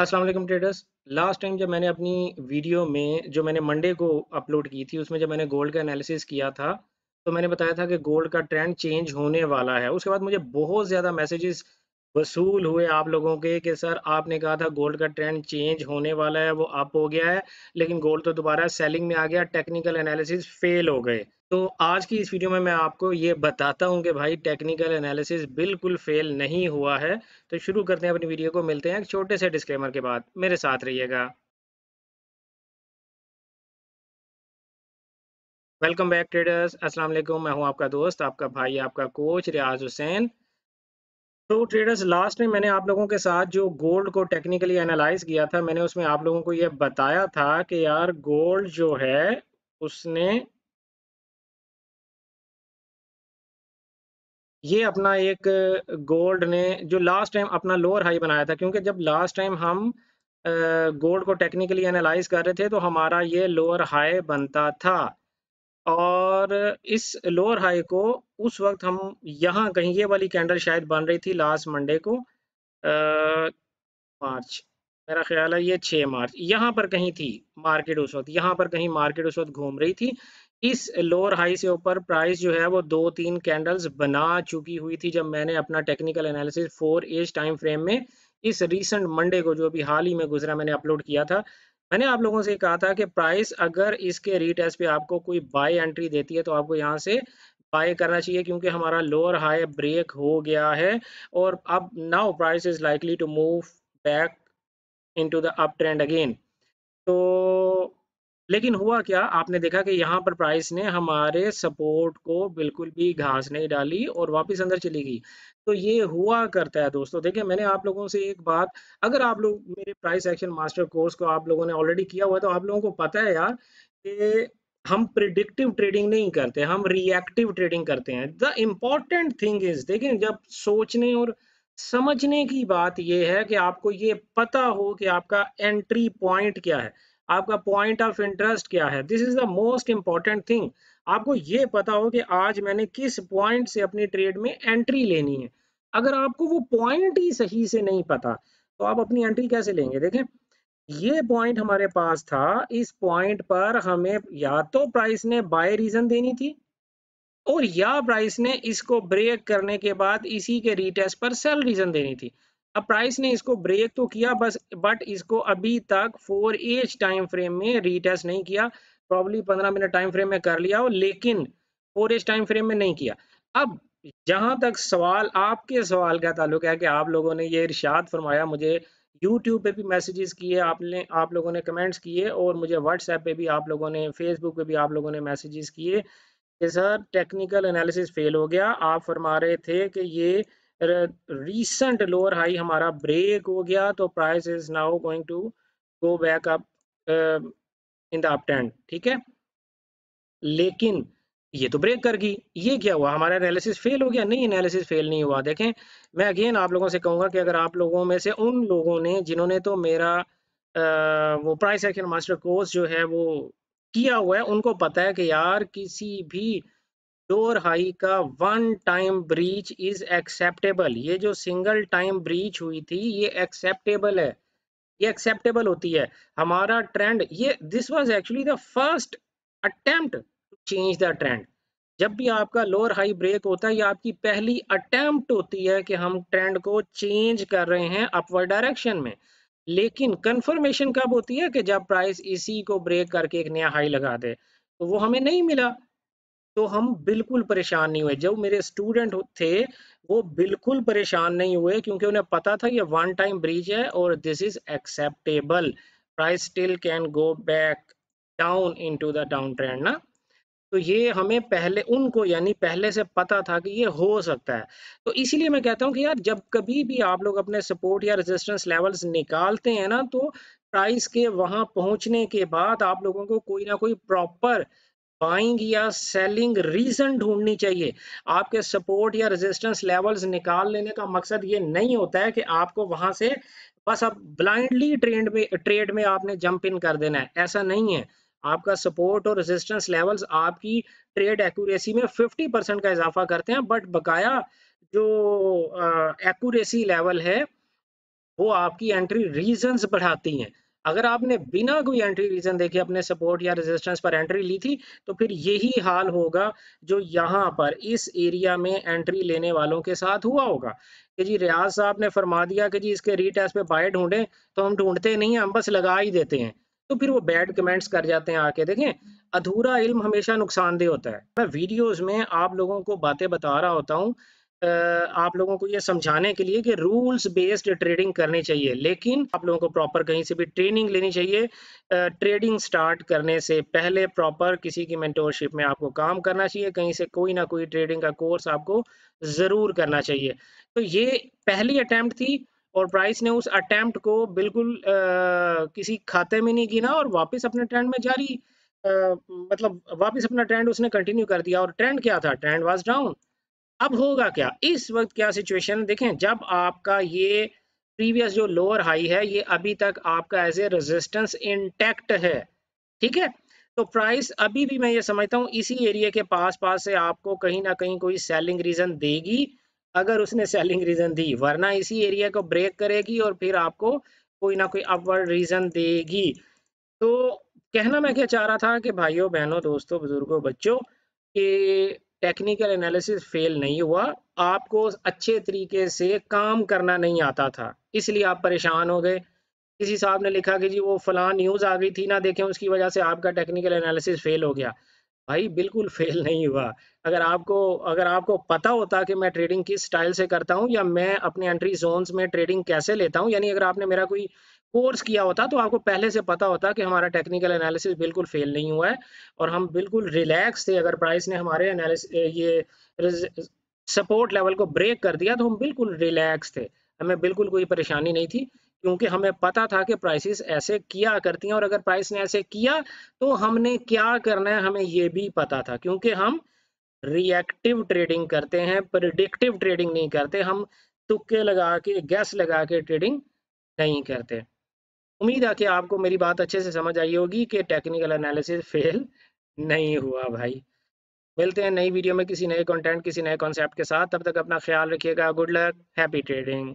अस्सलाम वालेकुम traders. Last time जब मैंने अपनी वीडियो में जो मैंने मंडे को अपलोड की थी उसमें जब मैंने गोल्ड का एनालिसिस किया था तो मैंने बताया था कि गोल्ड का ट्रेंड चेंज होने वाला है। उसके बाद मुझे बहुत ज़्यादा मैसेजेस वसूल हुए आप लोगों के कि सर आपने कहा था गोल्ड का ट्रेंड चेंज होने वाला है, वो अप हो गया है, लेकिन गोल्ड तो दोबारा सेलिंग में आ गया, टेक्निकल एनालिसिस फेल हो गए। तो आज की इस वीडियो में मैं आपको ये बताता हूँ कि भाई टेक्निकल एनालिसिस बिल्कुल फेल नहीं हुआ है। तो शुरू करते हैं अपनी वीडियो को, मिलते हैं एक छोटे से डिस्क्लेमर के बाद, मेरे साथ रहिएगा। वेलकम बैक ट्रेडर्स, अस्सलाम वालेकुम। मैं हूं आपका दोस्त, आपका भाई, आपका कोच रियाज हुसैन। तो ट्रेडर्स लास्ट में मैंने आप लोगों के साथ जो गोल्ड को टेक्निकली एनालाइज किया था, मैंने उसमें आप लोगों को ये बताया था कि यार गोल्ड जो है उसने ये अपना एक गोल्ड ने जो लास्ट टाइम अपना लोअर हाई बनाया था, क्योंकि जब लास्ट टाइम हम गोल्ड को टेक्निकली एनालाइज कर रहे थे तो हमारा ये लोअर हाई बनता था। और इस लोअर हाई को उस वक्त हम यहाँ कहीं ये वाली कैंडल शायद बन रही थी लास्ट मंडे को, मार्च, मेरा ख्याल है ये 6 मार्च यहाँ पर कहीं थी। मार्केट उस वक्त यहाँ पर कहीं मार्केट उस वक्त घूम रही थी। इस लोअर हाई से ऊपर प्राइस जो है वो 2-3 कैंडल्स बना चुकी हुई थी जब मैंने अपना technical analysis 4 H time frame में इस रीसेंट मंडे को जो अभी हाल ही में गुजरा मैंने अपलोड किया था। मैंने आप लोगों से कहा था कि प्राइस अगर इसके रीटेस्ट पे आपको कोई बाय एंट्री देती है तो आपको यहाँ से बाय करना चाहिए, क्योंकि हमारा लोअर हाई ब्रेक हो गया है और अब now price is likely to move back into the up trend again. तो लेकिन हुआ क्या, आपने देखा कि यहाँ पर प्राइस ने हमारे सपोर्ट को बिल्कुल भी घास नहीं डाली और वापस अंदर चली गई। तो ये हुआ करता है दोस्तों। देखिए मैंने आप लोगों से एक बात, अगर आप लोग मेरे प्राइस एक्शन मास्टर कोर्स को आप लोगों ने ऑलरेडी किया हुआ है तो आप लोगों को पता है यार कि हम प्रिडिक्टिव ट्रेडिंग नहीं करते, हम रिएक्टिव ट्रेडिंग करते हैं। द इम्पॉर्टेंट थिंग इज, देखिए जब सोचने और समझने की बात यह है कि आपको ये पता हो कि आपका एंट्री पॉइंट क्या है, आपका पॉइंट ऑफ इंटरेस्ट क्या है। This is the most important thing. आपको ये पता हो कि आज मैंने किस पॉइंट से अपनी ट्रेड में एंट्री लेनी है। अगर आपको वो पॉइंट ही सही से नहीं पता तो आप अपनी एंट्री कैसे लेंगे। देखें ये पॉइंट हमारे पास था, इस पॉइंट पर हमें या तो प्राइस ने बाय रीजन देनी थी और या प्राइस ने इसको ब्रेक करने के बाद इसी के रीटेस्ट पर सेल रीजन देनी थी। अब प्राइस ने इसको ब्रेक तो किया बस, बट इसको अभी तक 4 एज टाइम फ्रेम में रीटेस्ट नहीं किया। प्रॉब्ली 15 मिनट टाइम फ्रेम में कर लिया हो, लेकिन 4 एज टाइम फ्रेम में नहीं किया। अब जहां तक सवाल, आपके सवाल का ताल्लुक है कि आप लोगों ने ये इरशाद फरमाया, मुझे यूट्यूब पे भी मैसेजेस किए आपने, आप लोगों ने कमेंट्स किए और मुझे व्हाट्सएप पे भी आप लोगों ने, फेसबुक पे भी आप लोगों ने मैसेजेस किए कि सर टेक्निकल एनालिसिस फेल हो गया। आप फरमा रहे थे कि ये रीसेंट लोअर हाई हमारा ब्रेक हो गया तो price is now going to go back up in the up trend, ठीक है। लेकिन ये तो ब्रेक कर गई, ये क्या हुआ, हमारा एनालिसिस फेल हो गया? नहीं, एनालिसिस फेल नहीं हुआ। देखें मैं अगेन आप लोगों से कहूंगा कि अगर आप लोगों में से उन लोगों ने जिन्होंने तो मेरा वो प्राइस एक्शन मास्टर कोर्स जो है वो किया हुआ है, उनको पता है कि यार किसी भी लोअर हाई का one time breach is acceptable. ये जो सिंगल टाइम ब्रीच हुई थी ये एक्सेप्टेबल है, ये एक्सेप्टेबल होती है। हमारा ट्रेंड ये, this was actually the first attempt to change the trend. जब भी आपका लोअर हाई ब्रेक होता है ये आपकी पहली अटेम्प्ट होती है कि हम ट्रेंड को चेंज कर रहे हैं अपवर्ड डायरेक्शन में। लेकिन कंफर्मेशन कब होती है कि जब प्राइस इसी को ब्रेक करके एक नया हाई लगा दे, तो वो हमें नहीं मिला। तो हम बिल्कुल परेशान नहीं हुए। जो मेरे स्टूडेंट थे वो बिल्कुल परेशान नहीं हुए, क्योंकि उन्हें पता था ये वन टाइम ब्रीच है और this is acceptable, price still can go back down into the down trend ना। तो ये हमें पहले, उनको यानी पहले से पता था कि ये हो सकता है। तो इसीलिए मैं कहता हूँ कि यार जब कभी भी आप लोग अपने सपोर्ट या रेजिस्टेंस लेवल्स निकालते हैं ना, तो प्राइस के वहां पहुंचने के बाद आप लोगों को कोई ना कोई प्रॉपर बाइंग या सेलिंग रीजन ढूंढनी चाहिए। आपके सपोर्ट या रेजिस्टेंस लेवल्स निकाल लेने का मकसद ये नहीं होता है कि आपको वहां से बस अब ब्लाइंडली ट्रेड में आपने जंप इन कर देना है, ऐसा नहीं है। आपका सपोर्ट और रेजिस्टेंस लेवल्स आपकी ट्रेड एक्यूरेसी में 50% का इजाफा करते हैं, बट बकाया जो एक्यूरेसी लेवल है वो आपकी एंट्री रीजंस बढ़ाती हैं। अगर आपने बिना कोई एंट्री रीजन देखे अपने सपोर्ट या रेजिस्टेंस पर एंट्री ली थी, तो फिर यही हाल होगा जो यहाँ पर इस एरिया में एंट्री लेने वालों के साथ हुआ होगा कि जी रियाज साहब ने फरमा दिया कि जी इसके रीटेस्ट पे बाय ढूंढें, तो हम ढूंढते नहीं हैं, हम बस लगा ही देते हैं। तो फिर वो बैड कमेंट्स कर जाते हैं आके। देखें, अधूरा इल्म हमेशा नुकसानदेह होता है। मैं वीडियोस में आप लोगों को बातें बता रहा होता हूँ आप लोगों को ये समझाने के लिए कि रूल्स बेस्ड ट्रेडिंग करनी चाहिए, लेकिन आप लोगों को प्रॉपर कहीं से भी ट्रेनिंग लेनी चाहिए। ट्रेडिंग स्टार्ट करने से पहले प्रॉपर किसी की मेंटोरशिप में आपको काम करना चाहिए, कहीं से कोई ना कोई ट्रेडिंग का कोर्स आपको ज़रूर करना चाहिए। तो ये पहली अटेम्प्ट थी और प्राइस ने उस अटेम्प्ट को बिल्कुल किसी खाते में नहीं गिना और वापस अपने ट्रेंड में जारी मतलब वापस अपना ट्रेंड उसने कंटिन्यू कर दिया। और ट्रेंड क्या था? Trend was down. अब होगा क्या इस वक्त? क्या सिचुएशन देखें, जब आपका ये प्रीवियस जो लोअर हाई है ये अभी तक आपका एज ए रेजिस्टेंस इंटैक्ट है, ठीक है? तो प्राइस अभी भी मैं ये समझता हूँ इसी एरिया के पास पास से आपको कहीं ना कहीं कोई सेलिंग रीजन देगी, अगर उसने सेलिंग रीजन दी, वरना इसी एरिया को ब्रेक करेगी और फिर आपको कोई ना कोई अपवर्ड रीजन देगी। तो कहना मैं क्या चाह रहा था कि भाइयों बहनों दोस्तों बुजुर्गों बच्चों, कि टेक्निकल एनालिसिस फेल नहीं हुआ, आपको अच्छे तरीके से काम करना नहीं आता था, इसलिए आप परेशान हो गए। किसी साहब ने लिखा कि जी वो फलां न्यूज़ आ गई थी ना देखें, उसकी वजह से आपका टेक्निकल एनालिसिस फेल हो गया। भाई बिल्कुल फेल नहीं हुआ। अगर आपको पता होता कि मैं ट्रेडिंग किस स्टाइल से करता हूँ या मैं अपने एंट्री जोन्स में ट्रेडिंग कैसे लेता हूँ, यानी अगर आपने मेरा कोई कोर्स किया होता तो आपको पहले से पता होता कि हमारा टेक्निकल एनालिसिस बिल्कुल फेल नहीं हुआ है और हम बिल्कुल रिलैक्स थे। अगर प्राइस ने हमारे एनालिसिस ये सपोर्ट लेवल को ब्रेक कर दिया तो हम बिल्कुल रिलैक्स थे, हमें बिल्कुल कोई परेशानी नहीं थी, क्योंकि हमें पता था कि प्राइसेस ऐसे किया करती हैं और अगर प्राइस ने ऐसे किया तो हमने क्या करना है हमें ये भी पता था, क्योंकि हम रिएक्टिव ट्रेडिंग करते हैं, प्रिडिक्टिव ट्रेडिंग नहीं करते। हम तुक्के लगा के गैस लगा के ट्रेडिंग नहीं करते। उम्मीद है कि आपको मेरी बात अच्छे से समझ आई होगी कि टेक्निकल एनालिसिस फेल नहीं हुआ भाई। मिलते हैं नई वीडियो में किसी नए कंटेंट किसी नए कॉन्सेप्ट के साथ, तब तक अपना ख्याल रखिएगा। Good luck, happy trading.